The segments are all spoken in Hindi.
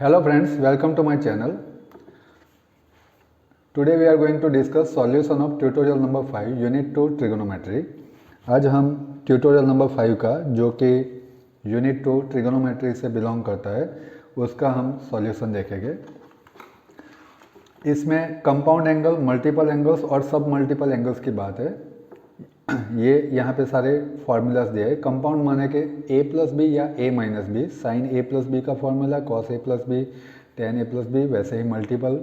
Hello friends, welcome to my channel. Today we are going to discuss solution of tutorial number 5 unit 2 trigonometry. आज हम tutorial number 5 का जो कि unit 2 trigonometry से बिलोंग करता है उसका हम solution देखेंगे. इसमें कंपाउंड एंगल, मल्टीपल एंगल्स और सब मल्टीपल एंगल्स की बात है. ये यहाँ पे सारे फार्मूलाज दिए हैं. कंपाउंड माने कि a प्लस बी या a minus b, sine a plus b का formula, cos a plus b, tan a plus b. वैसे ही मल्टीपल,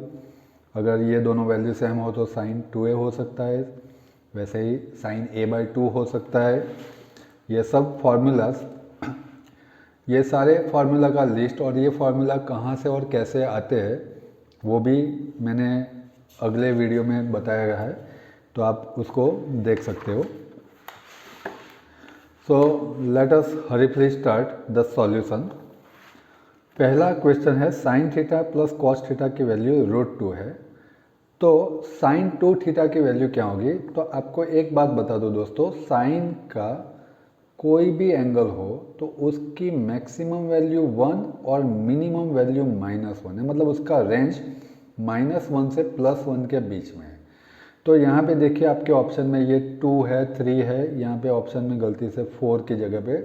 अगर ये दोनों वैल्यू सेम हो तो साइन 2a हो सकता है, वैसे ही साइन a/2 हो सकता है. ये सब फार्मूलाज, ये सारे फार्मूला का लिस्ट और ये फार्मूला कहाँ से और कैसे आते हैं वो भी मैंने अगले वीडियो में बताया गया है, तो आप उसको देख सकते हो. So let us hurriedly start the solution. पहला क्वेश्चन है sine theta plus cos theta की वैल्यू √2 है. तो साइन 2 थीटा की वैल्यू क्या होगी? तो आपको एक बात बता दो दोस्तों, साइन का कोई भी एंगल हो तो उसकी मैक्सिमम वैल्यू 1 और मिनिमम वैल्यू -1 है. मतलब उसका रेंज -1 से +1 के बीच में है. तो यहाँ पे देखिए आपके ऑप्शन में ये 2 है, 3 है, यहाँ पे ऑप्शन में गलती से 4 की जगह पे,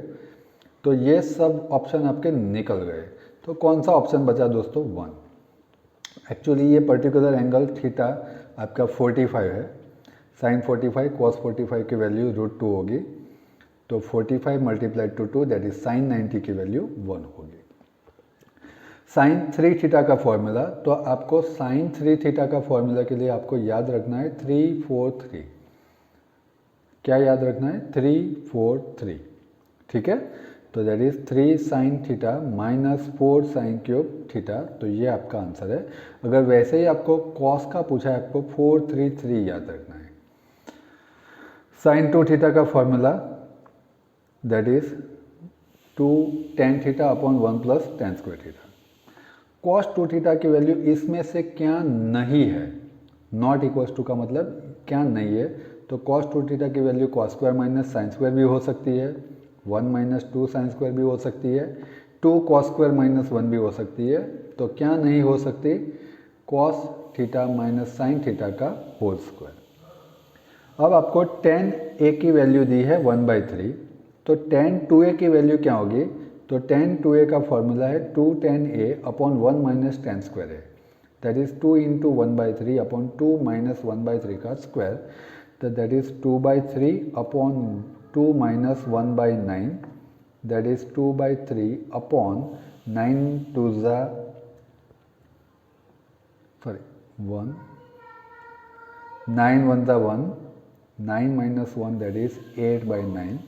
तो ये सब ऑप्शन आपके निकल गए. तो कौन सा ऑप्शन बचा दोस्तों? 1. एक्चुअली ये पर्टिकुलर एंगल थीटा आपका 45 है. साइन 45 कॉस 45 की वैल्यू √2 होगी. तो 45 multiplied to 2 that is sine 90 की वैल्यू 1 होगी. साइन 3 थीटा का फॉर्मूला, तो आपको साइन 3 थीटा का फॉर्मूला के लिए आपको याद रखना है 3 4 3. क्या याद रखना है? 3 4 3. ठीक है. तो that is 3 sine theta -4 sine cube theta. तो ये आपका आंसर है. अगर वैसे ही आपको कॉस का पूछा है, आपको 4 3 3 याद रखना है. साइन 2 थीटा का formula that is 2 tan theta upon 1 plus tan square theta. Cos 2 theta की वैल्यू इसमें से क्या नहीं है? नॉट इक्वल्स टू का मतलब क्या नहीं है? तो कॉस 2 थीटा की value cos square minus sine square भी हो सकती है, 1 - 2 साइन स्क्वायर भी हो सकती है, 2 कॉस स्क्वायर -1 भी हो सकती है. तो क्या नहीं हो सकती? Cos theta minus sine theta का होल स्क्वायर. अब आपको tan a की वैल्यू दी है 1/3. तो tan 2a की वैल्यू क्या होगी? तो tan 2a का फॉर्मूला है 2 tan a upon 1 minus tan square है. दैट इज 2 × 1/3 अपॉन 2 माइनस 1/3 का स्क्वायर. तो that is 2/3 upon 2 minus 1/9. That is 2/3 upon 9 2 ज़ा 1, 9 1 ज़ा 1, 9 माइनस 1 दैट इज 8/9.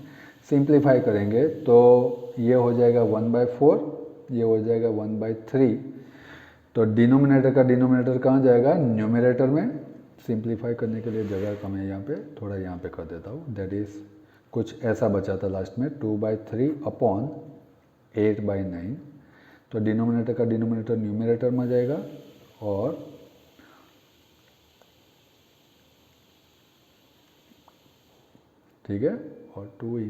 सिंप्लीफाई करेंगे तो ये हो जाएगा 1/4, ये हो जाएगा 1/3. तो डिनोमिनेटर का डिनोमिनेटर कहाँ जाएगा? न्यूमरेटर में. सिंप्लीफाई करने के लिए जगह कम है यहाँ पे, थोड़ा यहाँ पे कर देता हूँ. दैट इज़ कुछ ऐसा बचा था लास्ट में 2/3 अपॉन 8/9. तो डिनोमिनेटर का डिनोमिनेटर न्यूमरेटर में जाएगा और ठीक है, और 2 ×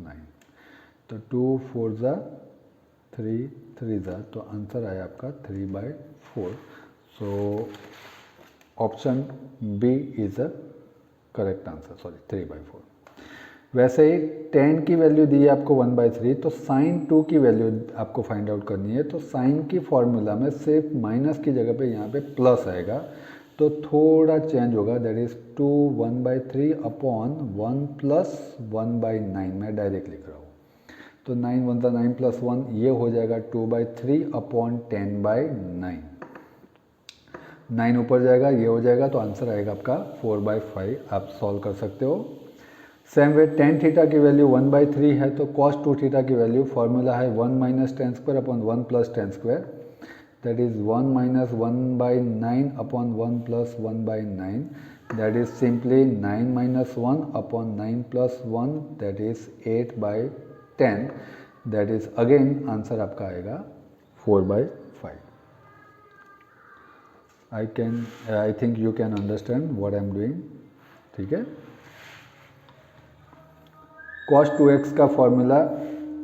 9. तो 2 4 ज़ा 3 3 ज़ा, तो आंसर आया आपका 3/4. So option B is a correct answer. Sorry, 3/4. वैसे ही tan की वैल्यू दी है आपको 1/3. तो साइन 2 की वैल्यू आपको फाइंड आउट करनी है. तो साइन की फॉर्मूला में सिर्फ माइनस की जगह पे यहाँ पे प्लस आएगा, तो थोड़ा चेंज होगा. That is 2 1/3 upon 1 plus 1/9. मैं डायरेक्ट लिख रहा हूँ. तो 9 1 ज़ा 9 प्लस 1, ये हो जाएगा 2/3 अपॉन 10/9. 9 ऊपर जाएगा, ये हो जाएगा, तो आंसर आएगा आपका 4/5. आप सॉल्व कर सकते हो. सेम वे tan थीटा की वैल्यू 1/3 है, तो cos 2 थीटा की वैल्यू फॉर्मूला है 1 minus tan square upon 1 plus tan square. That is 1 minus 1/9 upon 1 plus 1/9. That is simply 9 minus 1 upon 9 plus 1. That is 8/10. That is again answer आपका आएगा 4/5. I think you can understand what I am doing. ठीक है. cos 2x का फॉर्मूला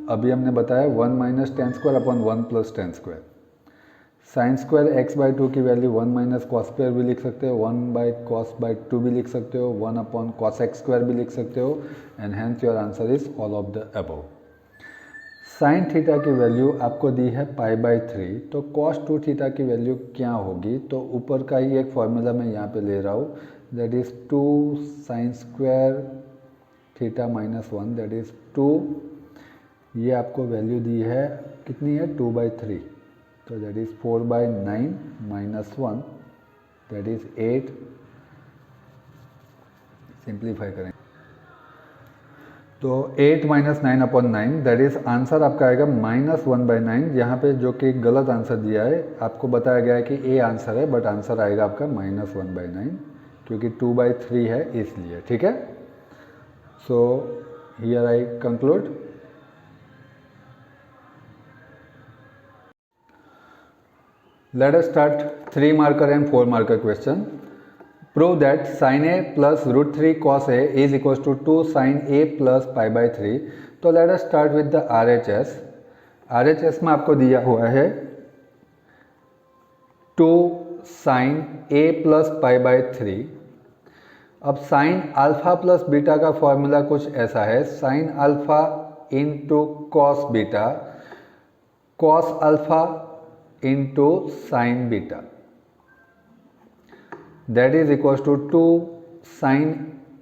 अभी हमने बताया 1 minus ten square upon 1 plus ten square. Sine square x by two की वैल्यू 1 माइनस कॉस स्क्वायर भी लिख सकते हो, 1 बाई कॉस बाई टू भी लिख सकते हो, 1 अपॉन कॉस एक्स स्क्वायर भी लिख सकते हो, and hence your answer is all of the above. Sine theta की वैल्यू आपको दी है पाई बाई 3, तो कॉस 2 थीटा की वैल्यू क्या होगी? तो ऊपर का ही एक फॉर्मूला मैं यहाँ पे ले रहा हूँ, that is 2 sign square theta minus 1, that is 2, ये आपको वैल्यू दी है कितनी है 2/3, तो that is 4/9 minus 1, that is 8। Simplify करें तो 8 minus 9 upon 9, that is answer आपका आएगा -1/9। यहाँ पे जो कि गलत आंसर दिया है, आपको बताया गया है कि ए आंसर है, बट आंसर आएगा आपका -1/9 क्योंकि 2/3 है इसलिए, ठीक है। So here I conclude. Let us start 3 marker and 4 marker question. Prove that sin a plus root 3 cos a is equals to 2 sin a plus pi by 3. तो let us start with the RHS. RHS में आपको दिया हुआ है 2 sin a plus pi by 3. अब sin अल्फा प्लस बीटा का फॉर्मूला कुछ ऐसा है, sin alpha into cos beta, cos alpha into sine beta, that is equal to 2 sine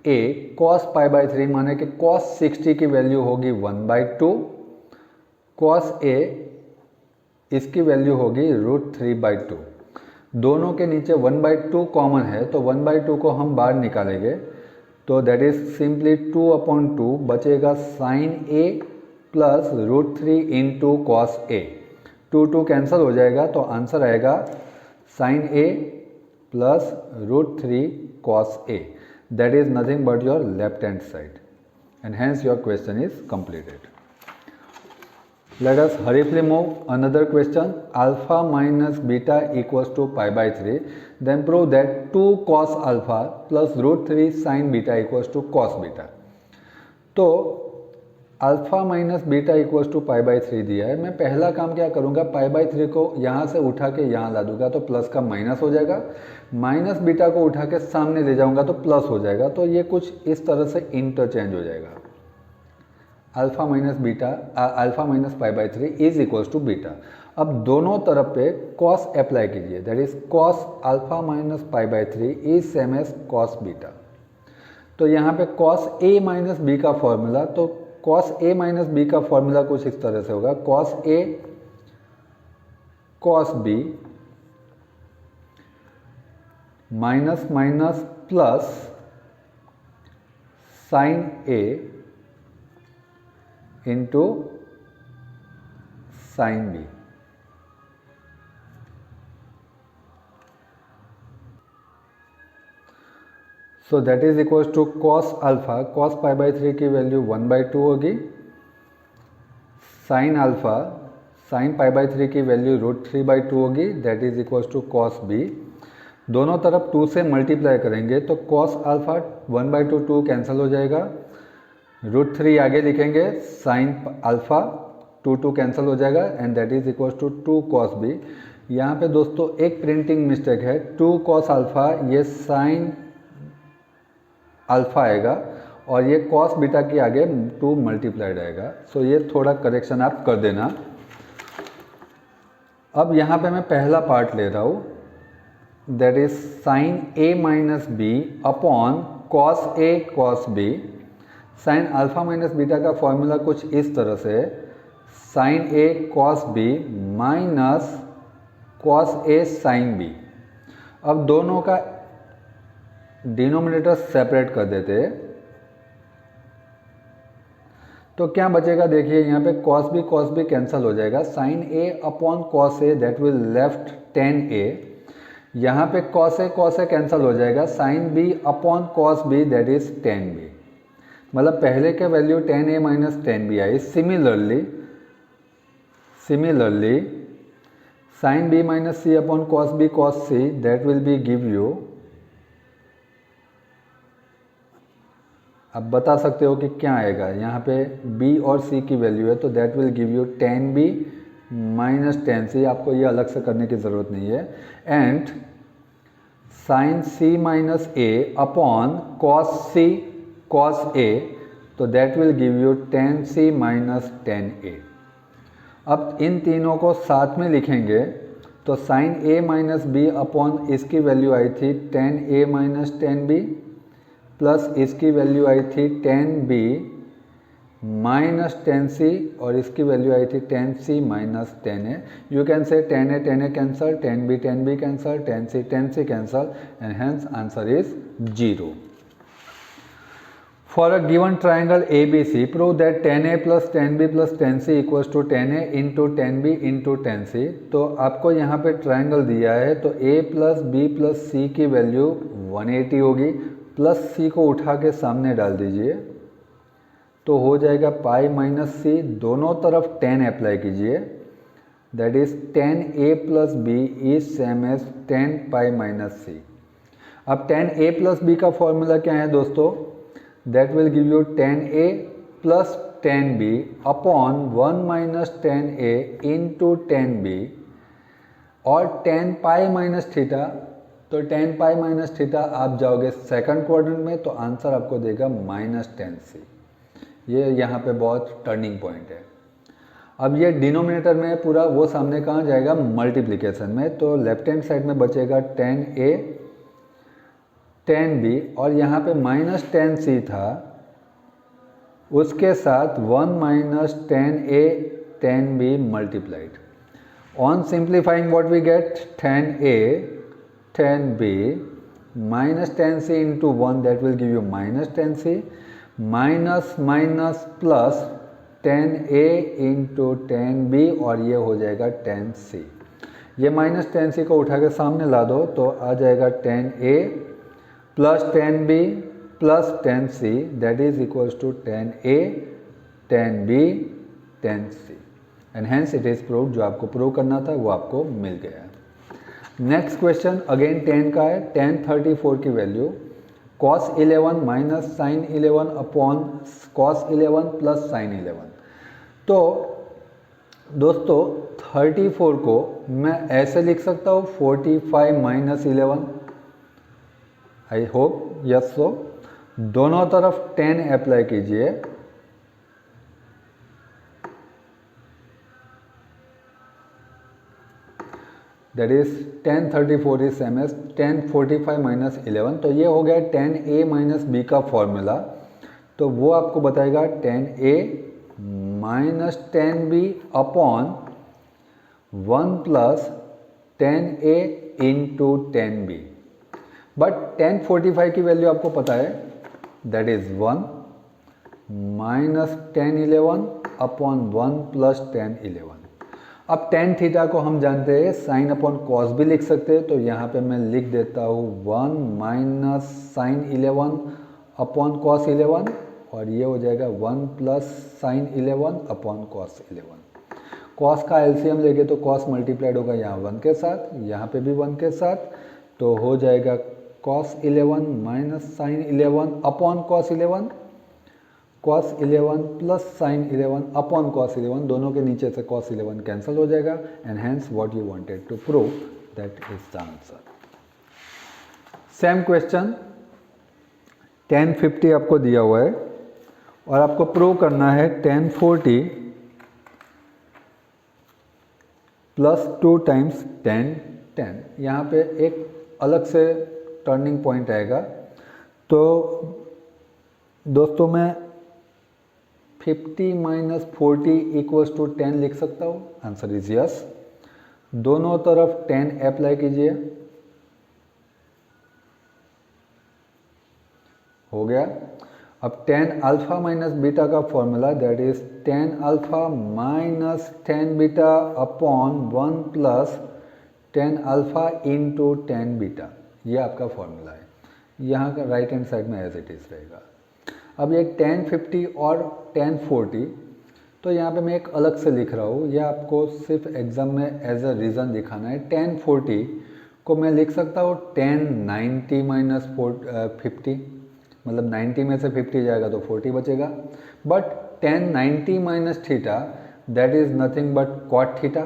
A cos pi by 3, माने कि कॉस 60 की वैल्यू होगी 1/2, कॉस ए इसकी वैल्यू होगी √3/2। दोनों के नीचे 1/2 कॉमन है, तो 1/2 को हम बाहर निकालेंगे, तो दैट इज सिंपली 2/2 बचेगा sine a plus √3 into cos a. 2 cancel हो जाएगा, तो आंसर आएगा sine a plus √3 cos a, that is nothing but your left hand side, and hence your question is completed. Let us hurriedly move another question. Alpha minus beta equals to pi by 3, then prove that 2 cos alpha plus √3 sine beta equals to cos beta. तो alpha minus beta equals to pi by 3 दिया है। मैं पहला काम क्या करूँगा, पाई बाई 3 को यहाँ से उठा के यहाँ ला दूंगा, तो प्लस का माइनस हो जाएगा, माइनस बीटा को उठा के सामने ले जाऊँगा तो प्लस हो जाएगा, तो ये कुछ इस तरह से इंटरचेंज हो जाएगा। Alpha minus beta, alpha minus pi by 3 is equals to beta. अब दोनों तरफ पे कॉस अप्लाई कीजिए, that is cos alpha minus pi by 3 is same as cos beta. तो यहाँ पे कॉस ए माइनस बी का फॉर्मूला, तो कॉस ए माइनस बी का फॉर्मूला कुछ इस तरह से होगा, cos A cos B minus minus plus sine a into sine b. So that is equal to cos alpha, cos pi by 3 की वैल्यू 1/2 होगी, sine alpha sine pi by 3 की वैल्यू √3/2 होगी, that is equal to cos B. दोनों तरफ 2 से मल्टीप्लाई करेंगे तो कॉस अल्फा 1/2 2 कैंसिल हो जाएगा, √3 आगे लिखेंगे, साइन अल्फा 2 कैंसिल हो जाएगा, and that is equal to 2 cos B. यहाँ पे दोस्तों एक प्रिंटिंग मिस्टेक है, 2 कॉस अल्फा ये साइन अल्फा आएगा और ये कॉस बीटा के आगे 2 मल्टीप्लाइड आएगा, सो ये थोड़ा करेक्शन आप कर देना। अब यहाँ पे मैं पहला पार्ट ले रहा हूँ, that is sine A minus B upon cos A cos B. Sine alpha minus beta का फॉर्मूला कुछ इस तरह से, sine A cos B minus cos A sine B. अब दोनों का डिनोमिनेटर सेपरेट कर देते, तो क्या बचेगा देखिए, यहाँ पे कॉस बी कैंसिल हो जाएगा, sine a upon cos a that will left tan a, यहाँ पे कॉस ए कैंसिल हो जाएगा, sine b upon cos b that is tan b, मतलब पहले के वैल्यू 10a माइनस 10b आई। Similarly sine b minus c upon cos c that will be give you अब बता सकते हो कि क्या आएगा। यहाँ पे b और c की वैल्यू है तो that will give you 10b minus 10c। आपको ये अलग से करने की ज़रूरत नहीं है। And sine c minus a upon cos a तो that will give you 10c minus 10a। अब इन तीनों को साथ में लिखेंगे तो sine a minus B upon इसकी वैल्यू आई थी 10a माइनस 10b प्लस इसकी वैल्यू आई थी 10b माइनस 10c और इसकी वैल्यू आई थी 10c minus 10a। You can say 10a cancel, 10b cancel, 10c cancel and hence answer is 0। For a given triangle ABC, prove that 10a plus 10b plus 10c equals to 10a into 10b into 10c। तो आपको यहाँ पे ट्राइंगल दिया है तो a plus b plus c की वैल्यू 180 होगी, प्लस c को उठा के सामने डाल दीजिए तो हो जाएगा पाई माइनस c। दोनों तरफ 10 अप्लाई कीजिए, that is 10a plus b is same as 10 pi minus c। अब 10a प्लस b का फॉर्मूला क्या है दोस्तों? That will give you 10a plus 10b upon 1 minus 10a into 10b और 10 पाई माइनस थीटा। तो 10 पाई माइनस थीटा आप जाओगे सेकंड क्वाड्रेंट में तो आंसर आपको देगा माइनस 10c। ये यहाँ पे बहुत टर्निंग पॉइंट है। अब ये डिनोमिनेटर में पूरा, वो सामने कहाँ जाएगा? मल्टीप्लिकेशन में। तो लेफ्ट हैंड साइड में बचेगा 10a 10b और यहाँ पे माइनस 10c था, उसके साथ 1 minus 10a 10b multiplied. On simplifying what we get 10a 10b minus 10c into 1 that will give you minus 10c minus minus plus 10a into 10b और ये हो जाएगा 10c। ये माइनस 10c को उठा के सामने ला दो तो आ जाएगा 10a plus 10b plus 10c that is equals to 10a 10b 10c and hence it is proved. जो आपको प्रूव करना था वो आपको मिल गया। नेक्स्ट क्वेश्चन अगेन 10 का है। tan 34 की value cos 11 minus sine 11 upon cos 11 plus sine 11। तो दोस्तों 34 को मैं ऐसे लिख सकता हूँ 45 minus 11। I hope yes. So दोनों तरफ 10 अप्लाई कीजिए, that is 10 34 is same as 10 45 minus 11। तो ये हो गया 10a माइनस b का फॉर्मूला। तो वो आपको बताएगा 10a minus 10b upon 1 plus 10a into 10b। But 1045 की वैल्यू आपको पता है, that is 1 minus 10 11 upon 1 plus 10 11। अब tan थीटा को हम जानते हैं साइन अपॉन कॉस भी लिख सकते हैं, तो यहाँ पे मैं लिख देता हूँ 1 माइनस साइन 11 अपॉन कॉस 11 और ये हो जाएगा 1 plus sine 11 upon cos 11। Cos का एलसीएम लेंगे तो कॉस मल्टीप्लाइड होगा यहाँ 1 के साथ, यहाँ पे भी 1 के साथ, तो हो जाएगा cos 11 minus sine 11 upon cos 11, cos 11 plus sine 11 upon cos 11। दोनों के नीचे से cos 11 कैंसिल हो जाएगा and hence what you wanted to prove that is the answer. Same question 1050 आपको दिया हुआ है और आपको प्रूव करना है 1040 प्लस 2 टाइम्स 10 10। यहाँ पे एक अलग से टर्निंग पॉइंट आएगा। तो दोस्तों मैं 50 माइनस 40 इक्वल्स टू 10 लिख सकता हूँ। Answer is yes. दोनों तरफ 10 अप्लाई कीजिए, हो गया। अब 10 अल्फा माइनस बीटा का formula that is 10 alpha minus 10 beta upon 1 plus 10 alpha into 10 beta, ये आपका फॉर्मूला है। यहाँ का राइट हैंड साइड में एज इट इज रहेगा। अब ये 1050 और 1040 तो यहाँ पे मैं एक अलग से लिख रहा हूँ, ये आपको सिर्फ एग्जाम में एज अ रीज़न दिखाना है। 1040 को मैं लिख सकता हूँ 1090 माइनस 50, मतलब 90 में से 50 जाएगा तो 40 बचेगा। But tan 90 minus theta that is nothing but cot theta.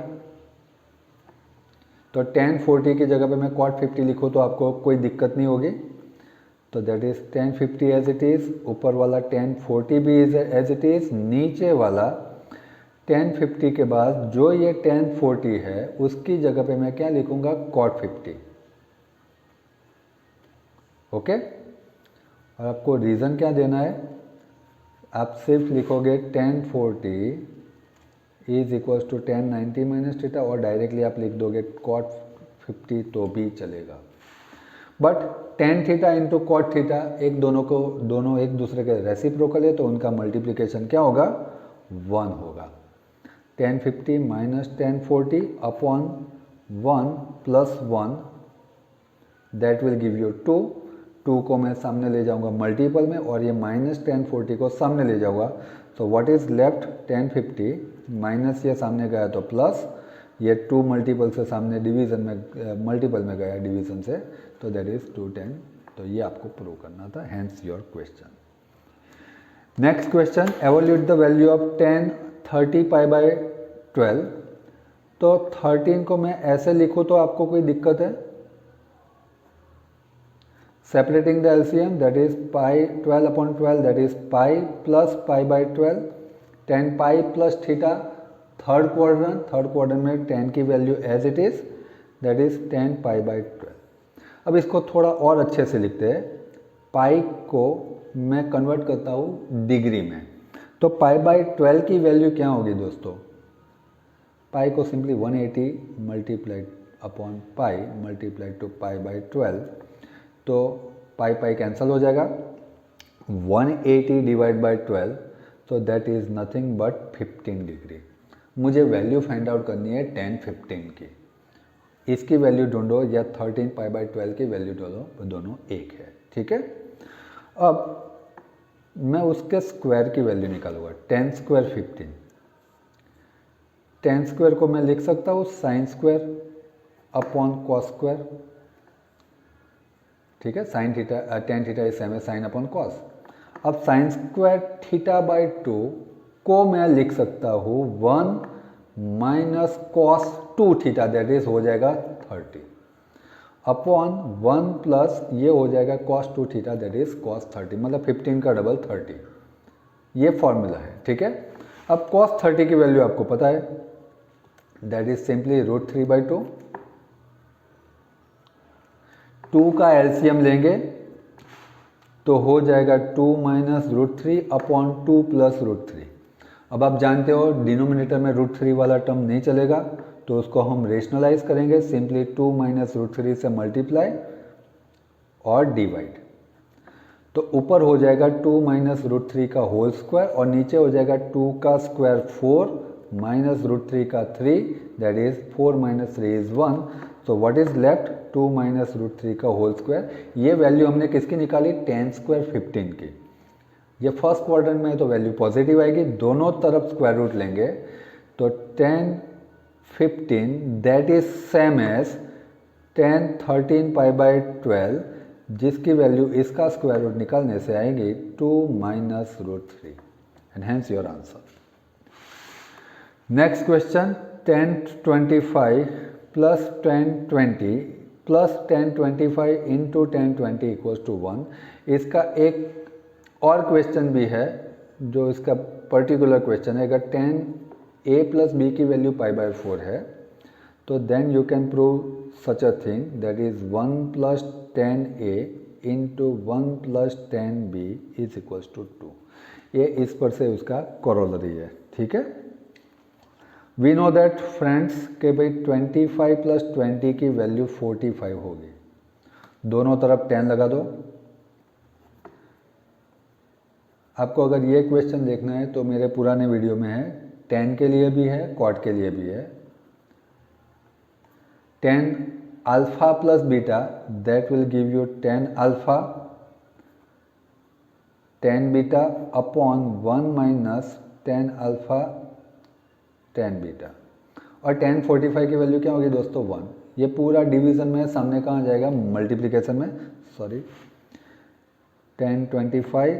तो tan 40 की जगह पे मैं cot 50 लिखूँ तो आपको कोई दिक्कत नहीं होगी। तो that is tan 50 as it is, ऊपर वाला tan 40 भी इज एज इट इज, नीचे वाला tan 50 के बाद जो ये tan 40 है उसकी जगह पे मैं क्या लिखूंगा cot 50। ओके और आपको रीज़न क्या देना है, आप सिर्फ लिखोगे tan 40 is equals to tan 90 minus theta और डायरेक्टली आप लिख दोगे cot 50 तो भी चलेगा। But tan theta into cot theta दोनों एक दूसरे के रेसिप्रोकल है, तो उनका मल्टीप्लिकेशन क्या होगा 1 होगा। tan 50 minus tan 40 upon 1 plus 1 that will give you 2। 2 को मैं सामने ले जाऊंगा मल्टीपल में और ये माइनस tan 40 को सामने ले जाऊंगा। तो what is left tan 50 minus ये सामने गया तो प्लस, ये 2 मल्टीपल से सामने डिवीजन में मल्टीपल में गया डिवीजन से, तो दैट इज 210। तो ये आपको प्रूव करना था, hence your question. Next question, evaluate the value of tan 30 pi by 12। तो 13 को मैं ऐसे लिखूँ तो आपको कोई दिक्कत है? Separating the LCM, that is pi 12 upon 12, that is pi plus pi by 12, tan pi plus theta, third quadrant में tan की value as it is, that is tan pi by 12। अब इसको थोड़ा और अच्छे से लिखते हैं, पाई को मैं कन्वर्ट करता हूँ डिग्री में। तो पाई बाई 12 की वैल्यू क्या होगी दोस्तों? पाई को simply 180 multiplied upon pi multiplied to pi by 12, तो पाई पाई कैंसिल हो जाएगा, 180 डिवाइड बाई 12, तो that is nothing but 15 degree. मुझे वैल्यू फाइंड आउट करनी है tan 15 की, इसकी वैल्यू ढूंढो या 13 पाई बाई 12 की वैल्यू ढूंढो, दोनों एक है, ठीक है। अब मैं उसके स्क्वायर की वैल्यू निकालूंगा, tan स्क्वायर 15। tan स्क्वायर को मैं लिख सकता हूँ sine square upon cos square, ठीक है। Sine theta tan theta is same है साइन अपॉन कॉस। अब साइन स्क्वायर थीटा बाई 2 को मैं लिख सकता हूँ 1 minus cos 2 theta, that is हो जाएगा 30 अपॉन 1 प्लस ये हो जाएगा cos 2 theta, that is cos 30, मतलब 15 का डबल 30। ये फॉर्मूला है, ठीक है। अब कॉस 30 की वैल्यू आपको पता है, दैट इज सिंपली √3/2। 2 का एलसीएम लेंगे तो हो जाएगा 2 माइनस √3 अपॉन 2 प्लस √3। अब आप जानते हो डिनोमिनेटर में √3 वाला टर्म नहीं चलेगा, तो उसको हम रेशनलाइज करेंगे, सिंपली 2 माइनस √3 से मल्टीप्लाई और डिवाइड। तो ऊपर हो जाएगा 2 माइनस √3 का होल स्क्वायर और नीचे हो जाएगा 2 का स्क्वायर 4 माइनस √3 का 3, दैट इज 4 माइनस 3 इज 1। तो व्हाट इज लेफ्ट 2 माइनस √3 का होल स्क्वायर। ये वैल्यू हमने किसकी निकाली? tan स्क्वायर 15 की। ये फर्स्ट क्वाड्रेंट में है तो वैल्यू पॉजिटिव आएगी, दोनों तरफ स्क्वायर रूट लेंगे तो tan 15 that is same as tan 13 pi by 12, जिसकी वैल्यू इसका स्क्वायर रूट निकालने से आएगी 2 minus √3 and hence your answer. Next question, tan 25 plus tan 20 plus tan 25 into tan 20 equals to 1। इसका एक और क्वेश्चन भी है जो इसका पर्टिकुलर क्वेश्चन है, अगर tan a प्लस b की वैल्यू पाई बाई 4 है तो then you can prove such a thing, that is 1 plus tan a into 1 plus tan b is equals to 2। ये इस पर से उसका कोरोलरी है, ठीक है। वी नो दैट फ्रेंड्स के भाई 25 प्लस 20 की वैल्यू 45 होगी, दोनों तरफ 10 लगा दो। आपको अगर ये क्वेश्चन देखना है तो मेरे पुराने वीडियो में है, tan के लिए भी है cot के लिए भी है। tan alpha plus beta that will give you tan alpha tan beta upon 1 minus tan alpha tan beta. और tan 45 की वैल्यू क्या होगी दोस्तों? 1। ये पूरा डिवीजन में, सामने कहाँ जाएगा? मल्टीप्लिकेशन में, सॉरी 10 25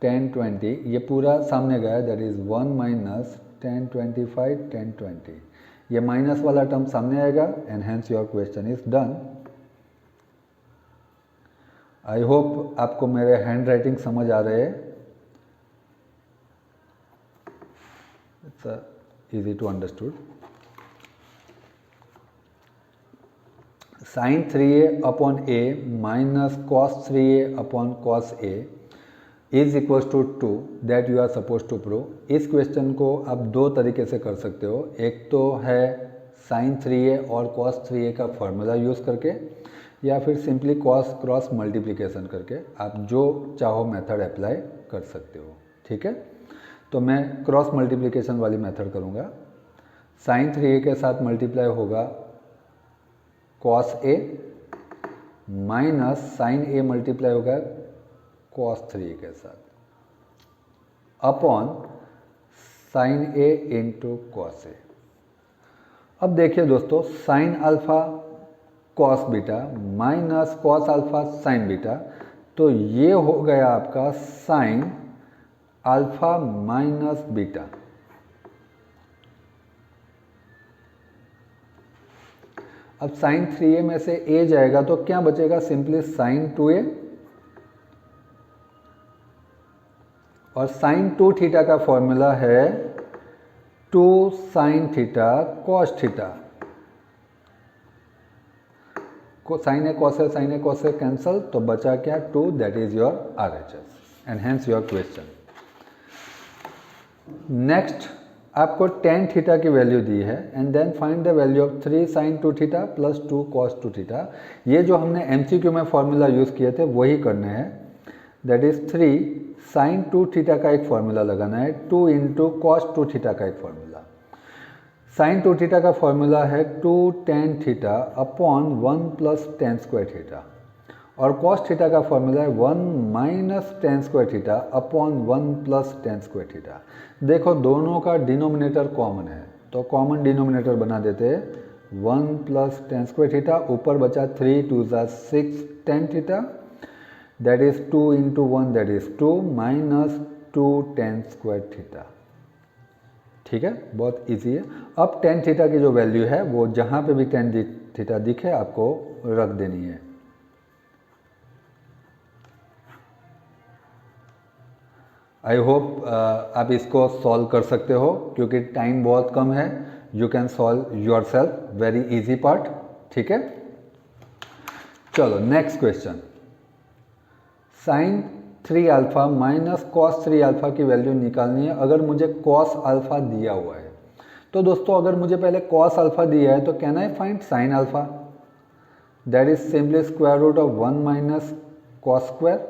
10 20, ये पूरा सामने गया, दैट इज़ 1 माइनस 10 25 10 20, ये माइनस वाला टर्म सामने आएगा and hence your question is done. I hope आपको मेरे हैंड राइटिंग समझ आ रहे हैं। It's easy to understood. Sine 3a upon a minus cos 3a upon cos a is equal to 2 that you are suppose to prove. इस क्वेश्चन को आप दो तरीके से कर सकते हो, एक तो है साइन 3a और कॉस 3a का फॉर्मूला यूज़ करके, या फिर सिंपली कॉस क्रॉस मल्टीप्लिकेशन करके, आप जो चाहो मेथड अप्लाई कर सकते हो। ठीक है, तो मैं क्रॉस मल्टीप्लिकेशन वाली मेथड करूँगा। साइन 3a के साथ मल्टीप्लाई होगा cos a minus sine a multiply होगा कॉस 3a के साथ upon sine a into cos a। अब देखिए दोस्तों, sine alpha cos beta minus cos alpha sine beta, तो ये हो गया आपका साइन अल्फा माइनस बीटा। अब साइन 3a में से a जाएगा तो क्या बचेगा, सिंपली साइन 2a, और साइन 2 थीटा का फॉर्मूला है 2 sine theta cos theta. Sine A cos a cancel, तो बचा क्या 2, that is your RHS and hence your question. Next आपको टेन थीटा की वैल्यू दी है and then find the value of 3 sine 2 theta plus 2 cos 2 theta. ये जो हमने MCQ में फॉर्मूला यूज़ किए थे वही करने हैं, दैट इज 3 साइन 2 थीटा का एक फॉर्मूला लगाना है, 2 इंटू कॉस 2 थीटा का एक फॉर्मूला। साइन 2 थीटा का फॉर्मूला है 2 tan theta upon 1 plus ten square theta, और कॉस थीटा का फॉर्मूला है 1 minus ten square theta upon 1 plus ten square theta. देखो दोनों का डिनोमिनेटर कॉमन है, तो कॉमन डिनोमिनेटर बना देते हैं 1 प्लस टेन स्क्वायर थीटा, ऊपर बचा 3 2 6 tan theta, that is 2 into 1 that is 2 minus 2 ten square theta. ठीक है, बहुत इजी है। अब टेन थीटा की जो वैल्यू है वो जहाँ पे भी टेन थीटा दिखे आपको रख देनी है। आई होप आप इसको सॉल्व कर सकते हो, क्योंकि टाइम बहुत कम है। You can solve your self, very easy part. ठीक है, चलो next question. Sine 3 alpha minus cos 3 alpha की वैल्यू निकालनी है अगर मुझे कॉस अल्फा दिया हुआ है। तो दोस्तों अगर मुझे पहले कॉस अल्फा दिया है तो can I find sine alpha, that is simply square root of 1 minus cos square,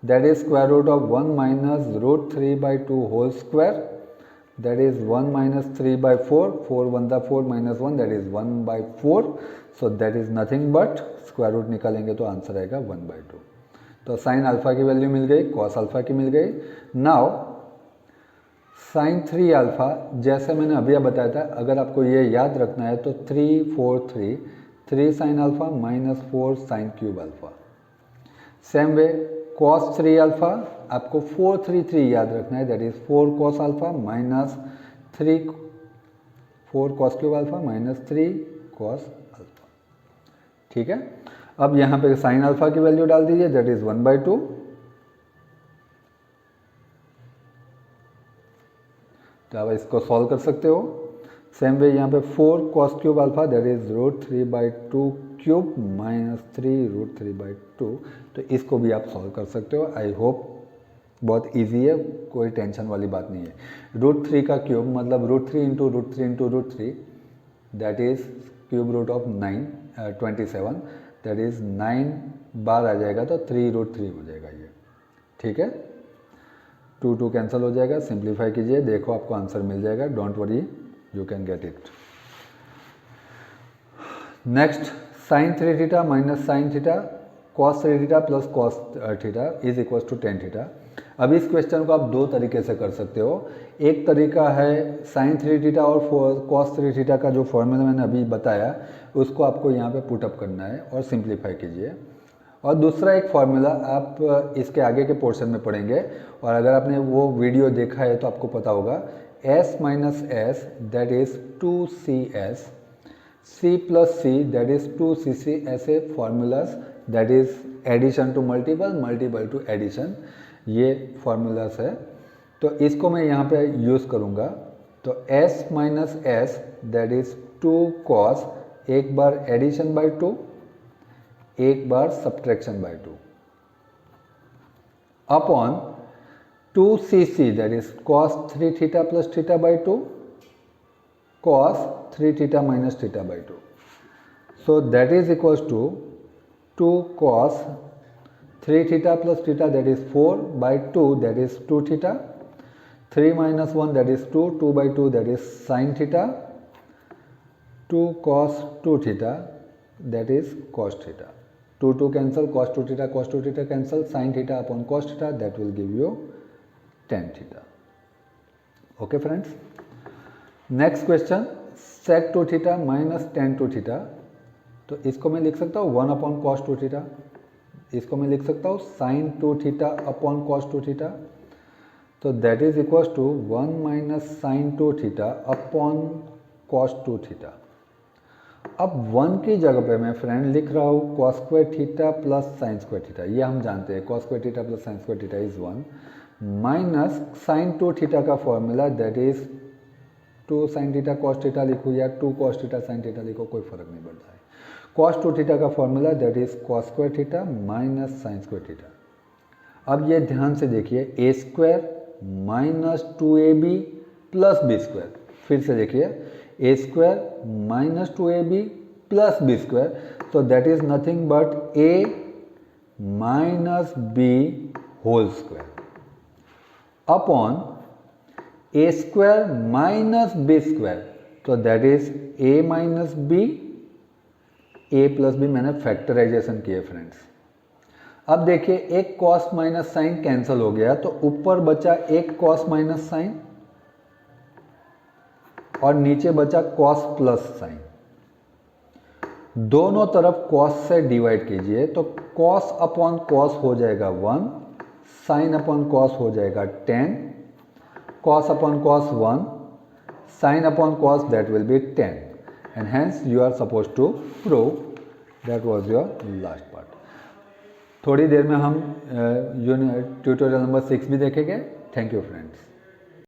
that is square root of 1 minus root 3 by 2 whole square, that is 1 minus 3 by 4, 4 1 the 4 minus 1 that is 1 by 4, so that is nothing but square root निकालेंगे तो आंसर आएगा 1 by 2। तो साइन अल्फा की वैल्यू मिल गई, कॉस अल्फा की मिल गई। नाउ साइन 3 अल्फा, जैसे मैंने अभी बताया था, अगर आपको ये याद रखना है तो 3 4 3, 3 sign alpha minus 4 sine cube alpha. Same way cos 3 alpha आपको 4 3 3 याद रखना है, that is 4 cos alpha minus 4 cos cube alpha minus 3 cos alpha. ठीक है, अब यहाँ पे साइन अल्फा की वैल्यू डाल दीजिए, दैट इज 1 by 2। तो आप इसको सॉल्व कर सकते हो। सेम वे यहाँ पे 4 cos cube alpha that is root 3 by 2 cube minus 3 root 3 by 2, तो इसको भी आप सॉल्व कर सकते हो। आई होप बहुत इजी है, कोई टेंशन वाली बात नहीं है। रूट 3 का क्यूब मतलब root 3 into root 3 into root 3, that is cube root of 27, that is 9 बार आ जाएगा तो 3 रूट 3 हो जाएगा ये। ठीक है, 2 2 कैंसिल हो जाएगा, सिंप्लीफाई कीजिए, देखो आपको आंसर मिल जाएगा, don't worry, you can get it. Next sine 3 theta minus sine theta cos 3 theta plus cos theta is equal to ten theta. अब इस क्वेश्चन को आप दो तरीके से कर सकते हो। एक तरीका है साइन 3 थीटा और कॉस 3 थीटा का जो फॉर्मूला मैंने अभी बताया उसको आपको यहाँ पे पुटअप करना है और सिंप्लीफाई कीजिए। और दूसरा एक फॉर्मूला आप इसके आगे के पोर्शन में पढ़ेंगे, और अगर आपने वो वीडियो देखा है तो आपको पता होगा, s minus S that is 2cs, c प्लस सी दैट इज 2cc, ऐसे formulas that is addition to multiple, multiple to addition, ये फॉर्मूलाज है। तो इसको मैं यहाँ पे यूज़ करूँगा। तो s minus S that is 2 cos, एक बार एडिशन बाय 2, एक बार subtraction by 2, upon 2cc that is cos 3 theta plus theta by 2, cos 3 theta minus theta by 2। So that is equals to 2 cos 3 theta plus theta that is 4 by 2 that is 2 theta, 3 minus 1 that is 2, 2 by 2 that is sin theta, 2 cos 2 theta that is cos theta, 2 cancel, cos 2 theta cancel, sin theta upon cos theta that will give you tan theta. Okay friends, next question, sec 2 theta minus tan 2 theta, तो इसको मैं लिख सकता हूँ 1 upon cos 2 theta, इसको मैं लिख सकता हूँ sin 2 theta upon cos 2 theta, तो that is equals to 1 minus sine 2 theta upon cos 2 theta. अब 1 की जगह पे मैं फ्रेंड लिख रहा हूँ cos square theta plus sine square theta, ये हम जानते हैं cos square theta plus sine square theta is 1, minus sine 2 theta का formula that is 2 sine theta cos theta लिखो या 2 कॉस थीटा साइन थीटा लिखो, कोई फर्क नहीं पड़ता है। कॉस 2 थीटा का formula that is cos square theta minus sine square theta. अब ये ध्यान से देखिए, a square minus 2ab plus b square, फिर से देखिए a square minus 2ab plus b square, तो that is nothing but a minus b whole square upon a square minus b square, तो that is a minus b, a plus b मैंने फैक्टराइजेशन किए फ्रेंड्स। अब देखिए एक कॉस माइनस साइन कैंसिल हो गया, तो ऊपर बचा एक कॉस माइनस साइन और नीचे बचा कॉस प्लस साइन, दोनों तरफ कॉस से डिवाइड कीजिए, तो कॉस अपॉन कॉस हो जाएगा 1, साइन अपॉन कॉस हो जाएगा 10, cos upon cos 1, sine upon cos that will be 10, and hence you are suppose to prove that was your last part. थोड़ी देर में हम ट्यूटोरियल नंबर 6 भी देखेंगे। Thank you friends.